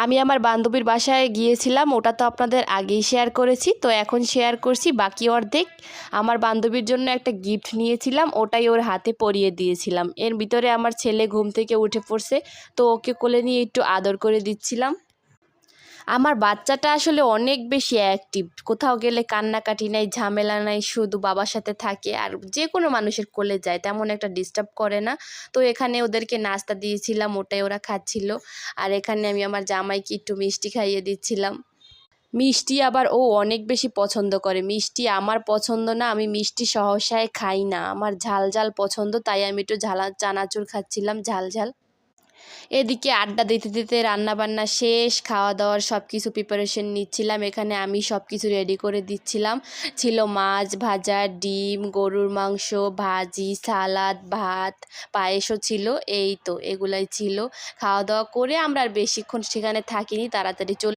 আমি আমার বান্ধবীর বাসায় গিয়েছিলাম, ওটা তো আপনাদের আগেই শেয়ার করেছি, তো এখন শেয়ার করছি বাকি অর্ধেক। আমার বান্ধবীর জন্য একটা গিফট নিয়েছিলাম, ওটাই ওর হাতে পরিয়ে দিয়েছিলাম। এর ভিতরে আমার ছেলে ঘুম থেকে উঠে পড়ছে, তো ওকে কোলে নিয়ে একটু আদর করে দিচ্ছিলাম। আমার বাচ্চাটা আসলে অনেক বেশি অ্যাক্টিভ, কোথাও গেলে কান্নাকাটি নাই, ঝামেলা নাই, শুধু বাবার সাথে থাকে আর যে কোনো মানুষের কোলে যায়, তেমন একটা ডিস্টার্ব করে না। তো এখানে ওদেরকে নাস্তা দিয়েছিলাম, ওটাই ওরা খাচ্ছিল। আর এখানে আমি আমার জামাইকে একটু মিষ্টি খাইয়ে দিচ্ছিলাম। মিষ্টি আবার ও অনেক বেশি পছন্দ করে। মিষ্টি আমার পছন্দ না, আমি মিষ্টি সহসায় খাই না, আমার ঝাল ঝাল পছন্দ, তাই আমি একটু চানাচুর খাচ্ছিলাম ঝাল ঝাল। এদিকে আড্ডা দিতে দিতে রান্নাবান্না শেষ, খাওয়া দাওয়ার সব কিছু প্রিপারেশন নিচ্ছিলাম। এখানে আমি সব কিছু রেডি করে দিচ্ছিলাম। ছিল মাছ ভাজা, ডিম, গরুর মাংস, ভাজি, সালাদ, ভাত, পায়েসও ছিল। এই তো এগুলাই ছিল। খাওয়া দাওয়া করে আমরা আর বেশিক্ষণ সেখানে থাকিনি, তাড়াতাড়ি চলে